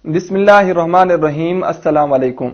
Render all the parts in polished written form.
बिस्मिल्लाहिर्रहमानिर्रहीम। अस्सलाम वालेकुम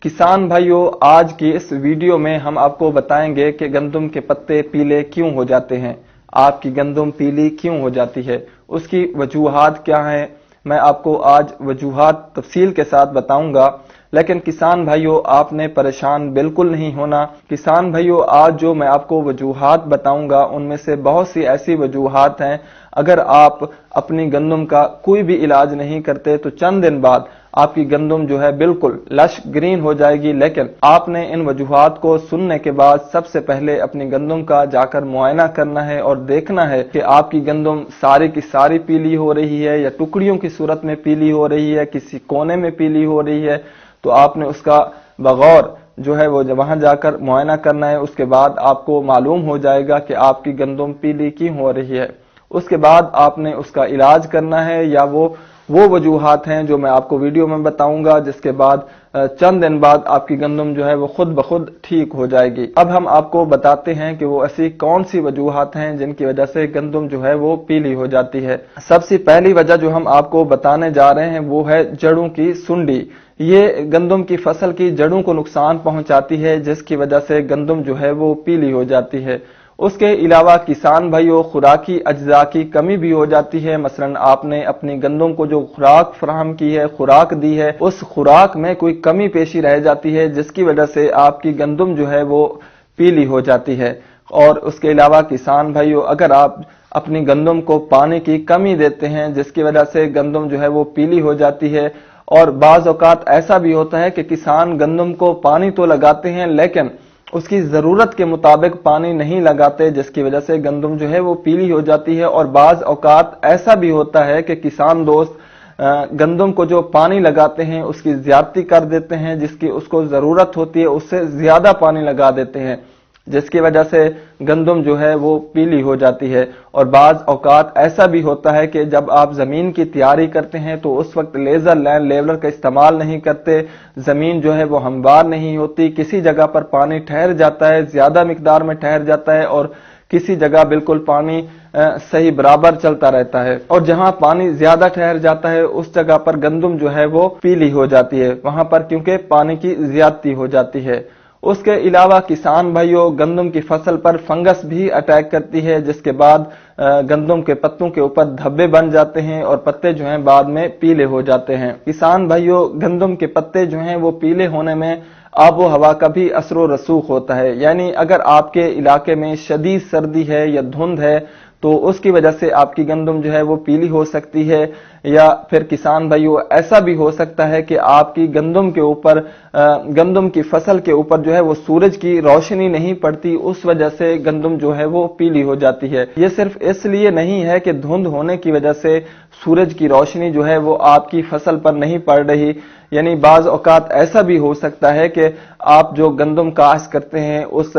किसान भाइयों, आज की इस वीडियो में हम आपको बताएंगे कि गंदम के पत्ते पीले क्यों हो जाते हैं। आपकी गंदम पीली क्यों हो जाती है, उसकी वजूहात क्या हैं, मैं आपको आज वजूहात तफसील के साथ बताऊंगा। लेकिन किसान भाइयों, आपने परेशान बिल्कुल नहीं होना। किसान भाइयों, आज जो मैं आपको वजूहात बताऊंगा उनमें से बहुत सी ऐसी वजूहात हैं, अगर आप अपनी गंदम का कोई भी इलाज नहीं करते तो चंद दिन बाद आपकी गंदम जो है बिल्कुल लश ग्रीन हो जाएगी। लेकिन आपने इन वजूहात को सुनने के बाद सबसे पहले अपनी गंदम का जाकर मुआयना करना है और देखना है कि आपकी गंदम सारी की सारी पीली हो रही है या टुकड़ियों की सूरत में पीली हो रही है, किसी कोने में पीली हो रही है। तो आपने उसका बगौर जो है वो वहां जाकर मुआयना करना है। उसके बाद आपको मालूम हो जाएगा कि आपकी गंदम पीली क्यों हो रही है। उसके बाद आपने उसका इलाज करना है, या वो वजूहात हैं जो मैं आपको वीडियो में बताऊंगा, जिसके बाद चंद दिन बाद आपकी गंदम जो है वो खुद ब खुद ठीक हो जाएगी। अब हम आपको बताते हैं कि वो ऐसी कौन सी वजूहात हैं जिनकी वजह से गंदम जो है वो पीली हो जाती है। सबसे पहली वजह जो हम आपको बताने जा रहे हैं वो है जड़ों की सुंडी। ये गंदम की फसल की जड़ों को नुकसान पहुंचाती है, जिसकी वजह से गंदम जो है वो पीली हो जाती है। उसके अलावा किसान भाइयों, खुराकी अज्जा की कमी भी हो जाती है। मसलन आपने अपनी गंदम को जो खुराक फराहम की है, खुराक दी है, उस खुराक में कोई कमी पेशी रह जाती है, जिसकी वजह से आपकी गंदम जो है वो पीली हो जाती है। और उसके अलावा किसान भाइयों, अगर आप अपनी गंदम को पानी की कमी देते हैं, जिसकी वजह से गंदम जो है वो पीली हो जाती है। और बाज औकात ऐसा भी होता है कि किसान गंदम को पानी तो लगाते हैं लेकिन उसकी जरूरत के मुताबिक पानी नहीं लगाते, जिसकी वजह से गंदम जो है वो पीली हो जाती है। और बाज औकात ऐसा भी होता है कि किसान दोस्त गंदम को जो पानी लगाते हैं उसकी ज्यादती कर देते हैं, जिसकी उसको जरूरत होती है उससे ज्यादा पानी लगा देते हैं, जिसकी वजह से गंदम जो है वो पीली हो जाती है। और बाज औकात ऐसा भी होता है कि जब आप जमीन की तैयारी करते हैं तो उस वक्त लेजर लैंड लेवलर का इस्तेमाल नहीं करते, जमीन जो है वो हमवार नहीं होती, किसी जगह पर पानी ठहर जाता है, ज्यादा मिकदार में ठहर जाता है, और किसी जगह बिल्कुल पानी सही बराबर चलता रहता है। और जहां पानी ज्यादा ठहर जाता है उस जगह पर गंदम जो है वो पीली हो जाती है, वहां पर क्योंकि पानी की ज्यादती हो जाती है। उसके अलावा किसान भाइयों, गंदम की फसल पर फंगस भी अटैक करती है, जिसके बाद गंदम के पत्तों के ऊपर धब्बे बन जाते हैं और पत्ते जो हैं बाद में पीले हो जाते हैं। किसान भाइयों, गंदम के पत्ते जो हैं वो पीले होने में आबो हवा का भी असरो रसूख होता है। यानी अगर आपके इलाके में शदीद सर्दी है या धुंध है तो उसकी वजह से आपकी गंदम जो है वो पीली हो सकती है। या फिर किसान भाइयों, ऐसा भी हो सकता है कि आपकी गंदम के ऊपर गंदम की फसल के ऊपर जो है वो सूरज की रोशनी नहीं पड़ती, उस वजह से गंदम जो है वो पीली हो जाती है। ये सिर्फ इसलिए नहीं है कि धुंध होने की वजह से सूरज की रोशनी जो है वो आपकी फसल पर नहीं पड़ रही, यानी बाज औकात ऐसा भी हो सकता है कि आप जो गंदम काश्त करते हैं उस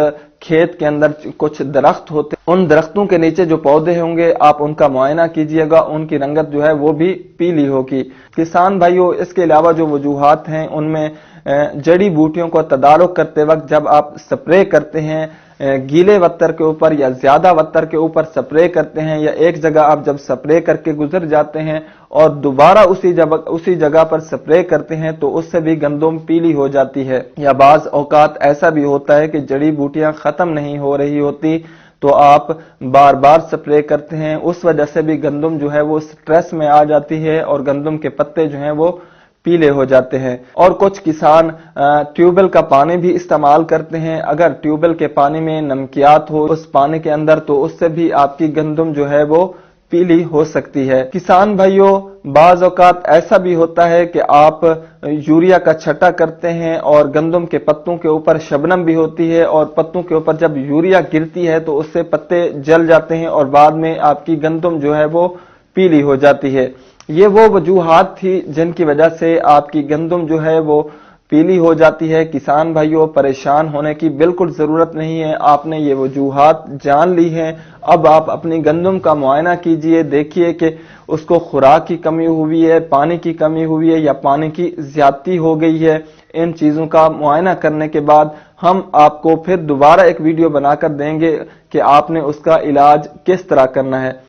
खेत के अंदर कुछ दरख्त होते हैं, उन दरख्तों के नीचे जो पौधे होंगे आप उनका मुआयना कीजिएगा, उनकी रंगत जो है वो भी पीली होगी। किसान भाइयों, इसके अलावा जो वजूहात हैं उनमें जड़ी बूटियों को तदारुक करते वक्त जब आप स्प्रे करते हैं, गीले वत्तर के ऊपर या ज्यादा वत्तर के ऊपर स्प्रे करते हैं, या एक जगह आप जब स्प्रे करके गुजर जाते हैं और दोबारा उसी जगह पर स्प्रे करते हैं तो उससे भी गंदम पीली हो जाती है। या बाज औकात ऐसा भी होता है कि जड़ी बूटियां खत्म नहीं हो रही होती तो आप बार बार स्प्रे करते हैं, उस वजह से भी गंदम जो है वो स्ट्रेस में आ जाती है और गंदम के पत्ते जो हैं वो पीले हो जाते हैं। और कुछ किसान ट्यूबवेल का पानी भी इस्तेमाल करते हैं। अगर ट्यूबवेल के पानी में नमकियात हो उस पानी के अंदर तो उससे भी आपकी गंदम जो है वो पीली हो सकती है। किसान भाइयों, बाज औकात ऐसा भी होता है कि आप यूरिया का छटा करते हैं और गंदम के पत्तों के ऊपर शबनम भी होती है, और पत्तों के ऊपर जब यूरिया गिरती है तो उससे पत्ते जल जाते हैं और बाद में आपकी गंदम जो है वो पीली हो जाती है। ये वो वजूहात थी जिनकी वजह से आपकी गंदम जो है वो पीली हो जाती है। किसान भाइयों, परेशान होने की बिल्कुल जरूरत नहीं है, आपने ये वजूहात जान ली हैं। अब आप अपनी गंदम का मुआयना कीजिए, देखिए कि उसको खुराक की कमी हुई है, पानी की कमी हुई है या पानी की ज्यादती हो गई है। इन चीजों का मुआयना करने के बाद हम आपको फिर दोबारा एक वीडियो बनाकर देंगे कि आपने उसका इलाज किस तरह करना है।